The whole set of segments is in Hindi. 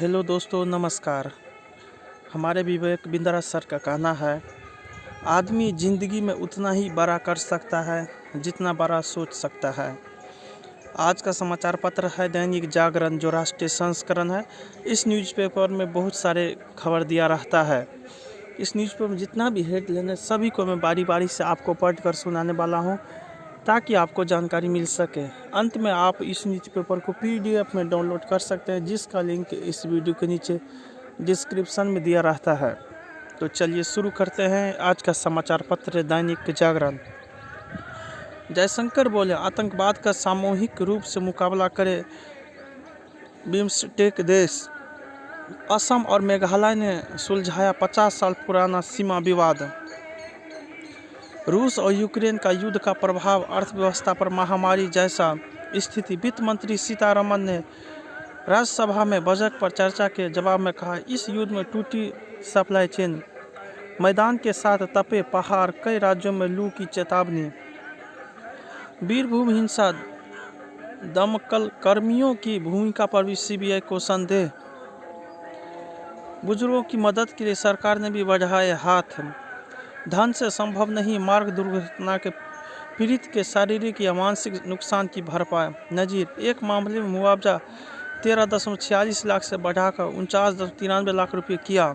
हेलो दोस्तों, नमस्कार। हमारे विवेक बिंद्रा सर का कहना है, आदमी ज़िंदगी में उतना ही बड़ा कर सकता है जितना बड़ा सोच सकता है। आज का समाचार पत्र है दैनिक जागरण, जो राष्ट्रीय संस्करण है। इस न्यूज़पेपर में बहुत सारे खबर दिया रहता है। इस न्यूज़पेपर में जितना भी हेडलाइन है सभी को मैं बारी बारी से आपको पढ़कर सुनाने वाला हूँ, ताकि आपको जानकारी मिल सके। अंत में आप इस न्यूज़पेपर को PDF में डाउनलोड कर सकते हैं, जिसका लिंक इस वीडियो के नीचे डिस्क्रिप्शन में दिया रहता है। तो चलिए शुरू करते हैं आज का समाचार पत्र दैनिक जागरण। जयशंकर बोले, आतंकवाद का सामूहिक रूप से मुकाबला करे बिम्स्टेक देश। असम और मेघालय ने सुलझाया 50 साल पुराना सीमा विवाद। रूस और यूक्रेन का युद्ध का प्रभाव अर्थव्यवस्था पर महामारी जैसा स्थिति। वित्त मंत्री सीतारमण ने राज्यसभा में बजट पर चर्चा के जवाब में कहा, इस युद्ध में टूटी सप्लाई चेन, मैदान के साथ तपे पहाड़, कई राज्यों में लू की चेतावनी। बीरभूम हिंसा, दमकल कर्मियों की भूमिका पर भी CBI को संदेह। बुजुर्गों की मदद के लिए सरकार ने भी बढ़ाए हाथ। धन से संभव नहीं मार्ग दुर्घटना के पीड़ित के शारीरिक या मानसिक नुकसान की भरपाई। नजीर, एक मामले में मुआवजा 13.46 लाख से बढ़ाकर 49.93 लाख रुपये किया।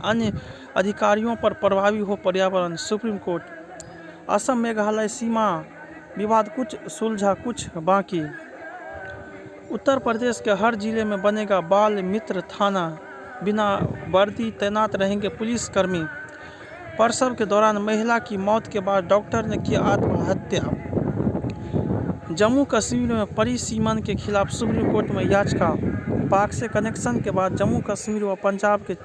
अन्य अधिकारियों पर प्रभावी हो पर्यावरण। सुप्रीम कोर्ट, असम मेघालय सीमा विवाद कुछ सुलझा कुछ बाकी। उत्तर प्रदेश के हर जिले में बनेगा बाल मित्र थाना, बिना वर्दी तैनात रहेंगे पुलिसकर्मी। प्रसव के दौरान महिला की मौत के बाद डॉक्टर ने किया आत्महत्या। जम्मू कश्मीर में परी सीमन के खिलाफ सुप्रीम कोर्ट में याचिका। पाक से कनेक्शन के बाद जम्मू कश्मीर व पंजाब के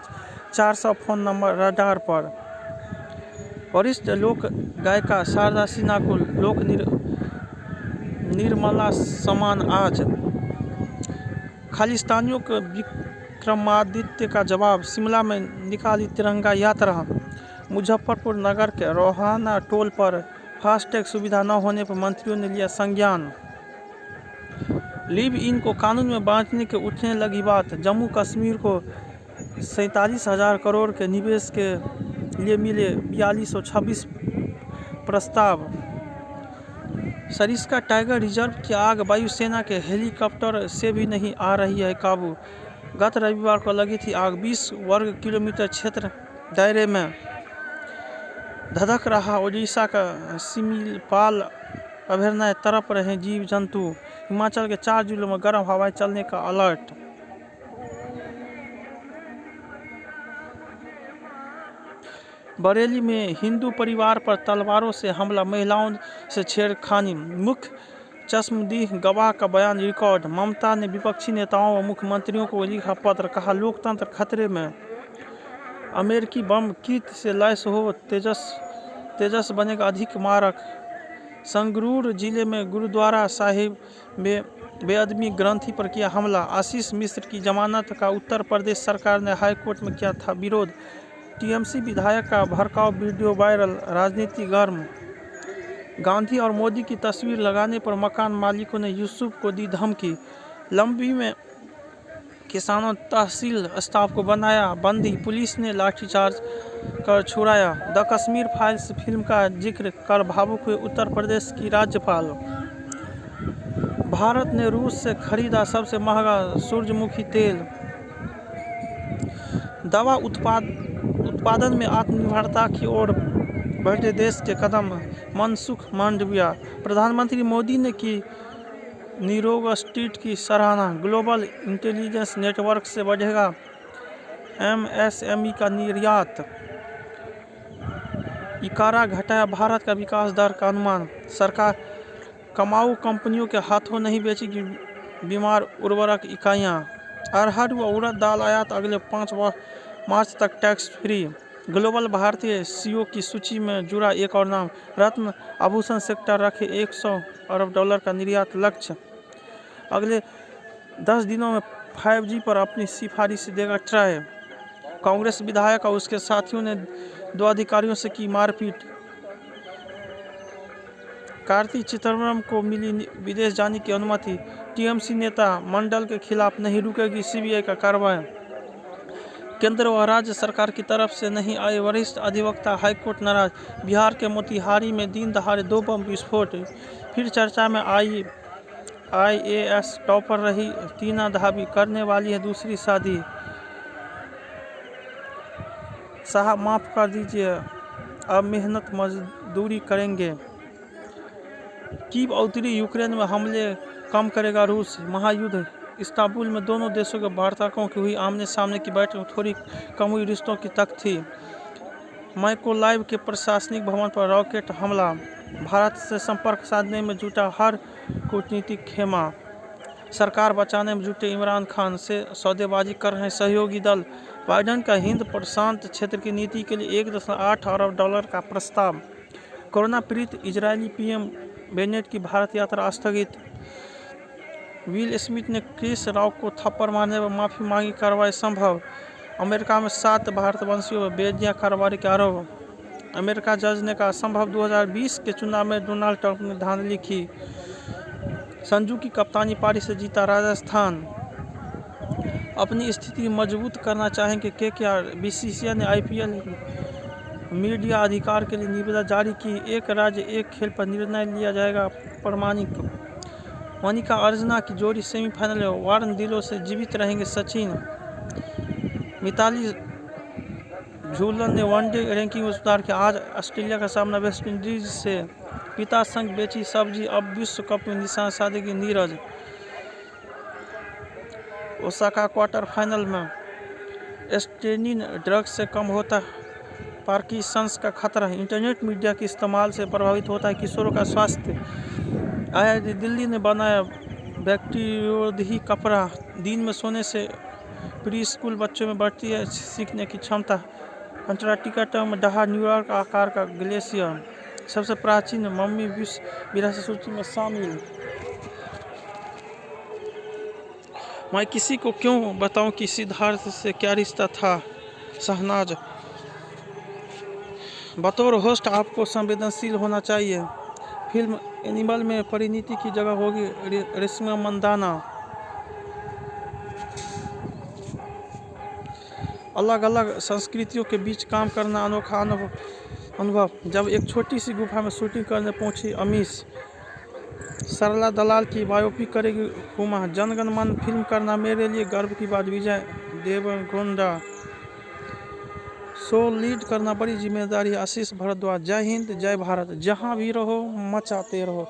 400 फोन नंबर रडार पर। वरिष्ठ लोक गायिका शारदा सिन्हा को लोक निर्मला सम्मान आज। खालिस्तानियों को विक्रमादित्य का जवाब, शिमला में निकाली तिरंगा यात्रा। मुजफ्फरपुर नगर के रोहाना टोल पर फास्टैग सुविधा न होने पर मंत्रियों ने लिया संज्ञान। लिव इन को कानून में बांटने के उठने लगी बात। जम्मू कश्मीर को 47,000 करोड़ के निवेश के लिए मिले 4226 प्रस्ताव। सरिस्का टाइगर रिजर्व की आग वायुसेना के हेलीकॉप्टर से भी नहीं आ रही है काबू। गत रविवार को लगी थी आग। 20 वर्ग किलोमीटर क्षेत्र दायरे में धधक रहा ओडिशा का सिमिलपाल अभयारण्य, तरफ रहे जीव जंतु। हिमाचल के 4 जिलों में गर्म हवाएं चलने का अलर्ट। बरेली में हिंदू परिवार पर तलवारों से हमला, महिलाओं से छेड़खानी। मुख्य चश्मदीद गवाह का बयान रिकॉर्ड। ममता ने विपक्षी नेताओं व मुख्यमंत्रियों को लिखा पत्र, कहा लोकतंत्र खतरे में। अमेरिकी बम किट से लैस हो तेजस बनेगा अधिक मारक। संगरूर जिले में गुरुद्वारा साहिब में बेअदबी ग्रंथी पर किया हमला। आशीष मिश्र की जमानत का उत्तर प्रदेश सरकार ने हाईकोर्ट में किया था विरोध। TMC विधायक का भड़काऊ वीडियो वायरल, राजनीति गर्म। गांधी और मोदी की तस्वीर लगाने पर मकान मालिकों ने यूसुफ को दी धमकी। लंबी में किसानों तहसील स्टाफ को बनाया बंदी, पुलिस ने लाठीचार्ज कर छुड़ाया। द कश्मीर फाइल्स फिल्म का जिक्र कर भावुक हुए उत्तर प्रदेश की राज्यपाल। भारत ने रूस से खरीदा सबसे महंगा सूरजमुखी तेल। दवा उत्पादन में आत्मनिर्भरता की ओर बढ़े देश के कदम, मनसुख मांडविया। प्रधानमंत्री मोदी ने की निरोग स्ट्रीट की सराहना। ग्लोबल इंटेलिजेंस नेटवर्क से बढ़ेगा MSME का निर्यात। इकारा घटाया भारत का विकास दर का अनुमान। सरकार कमाऊ कंपनियों के हाथों नहीं बेचेगी बीमार उर्वरक इकाइयाँ। अरहर व उड़द दाल आयात अगले 5 मार्च तक टैक्स फ्री। ग्लोबल भारतीय CEO की सूची में जुड़ा एक और नाम, रत्न आभूषण सेक्टर रखे $100 अरब का निर्यात लक्ष्य। अगले 10 दिनों में 5G पर अपनी सिफारिश देगा ट्राई। कांग्रेस विधायक और उसके साथियों ने 2 अधिकारियों से की मारपीट। कार्ति चिदम्बरम को मिली विदेश जाने की अनुमति। TMC नेता मंडल के खिलाफ नहीं रुकेगी CBI का कार्रवाई। केंद्र व राज्य सरकार की तरफ से नहीं आए वरिष्ठ अधिवक्ता, हाईकोर्ट नाराज। बिहार के मोतिहारी में दिन दहाड़े 2 बम विस्फोट, फिर चर्चा में आई। IAS टॉपर रही टीना धाबी, करने वाली है दूसरी शादी। साहब माफ़ कर दीजिए, अब मेहनत मजदूरी करेंगे। कीव उत्तरी यूक्रेन में हमले कम करेगा रूस। महायुद्ध इस्तांबुल में दोनों देशों के वार्ताकों की हुई आमने सामने की बैठक में थोड़ी कम हुई रिश्तों की तक थी। माइकोलाइव के प्रशासनिक भवन पर रॉकेट हमला। भारत से संपर्क साधने में जुटा हर कूटनीतिक खेमा। सरकार बचाने में जुटे इमरान खान से सौदेबाजी कर रहे सहयोगी दल। बाइडेन का हिंद प्रशांत क्षेत्र की नीति के लिए $1.8 अरब का प्रस्ताव। कोरोना पीड़ित इजरायली PM बेनेट की भारत यात्रा स्थगित। विल स्मिथ ने क्रिस रॉक को थप्पड़ मारने पर माफी मांगी, कार्रवाई संभव। अमेरिका में 7 भारतवंशियों पर बेदिया कारोबारी के आरोप। अमेरिका जज ने कहा संभव 2020 के चुनाव में डोनाल्ड ट्रंप ने धांधली की। संजू की कप्तानी पारी से जीता राजस्थान। अपनी स्थिति मजबूत करना चाहेंगे KKR। BCCI ने IPL मीडिया अधिकार के लिए निविदा जारी की। एक राज्य एक खेल पर निर्णय लिया जाएगा प्रामाणिक। मनिका अर्जुना की जोड़ी सेमीफाइनल में, वार्न दिलों से जीवित रहेंगे सचिन। मिताली झूलन ने वनडे रैंकिंग में सुधार किया। आज ऑस्ट्रेलिया का सामना वेस्टइंडीज से। पिता संग बेची सब्जी, अब विश्व कप में निशान साधेगी नीरज। ओसाका क्वार्टर फाइनल में। स्टेनिन ड्रग्स से कम होता पार्किंसंस का खतरा। इंटरनेट मीडिया के इस्तेमाल से प्रभावित होता है किशोरों का स्वास्थ्य। IIT दिल्ली ने बनाया बैक्टीरियोरोधी कपड़ा। दिन में सोने से प्री स्कूल बच्चों में बढ़ती है सीखने की क्षमता। अंटार्कटिका में ढहा न्यूयॉर्क आकार का ग्लेशियर। सबसे प्राचीन मम्मी विश्व विरासत सूची में शामिल। मैं किसी को क्यों बताऊं कि सिद्धार्थ से क्या रिश्ता था। शहनाज। बतौर होस्ट आपको संवेदनशील होना चाहिए। फिल्म एनिमल में परिणीति की जगह होगी रेशमा मंदाना। अलग अलग संस्कृतियों के बीच काम करना अनोखा अनुभव। जब एक छोटी सी गुफा में शूटिंग करने पहुंची अमीश। सरला दलाल की बायोपिक करेगी हुमा। जनगण मन फिल्म करना मेरे लिए गर्व की बात। विजय देवरकोंडा। शो लीड करना बड़ी जिम्मेदारी। आशीष भारद्वाज। जय हिंद, जय भारत। जहां भी रहो मचाते रहो।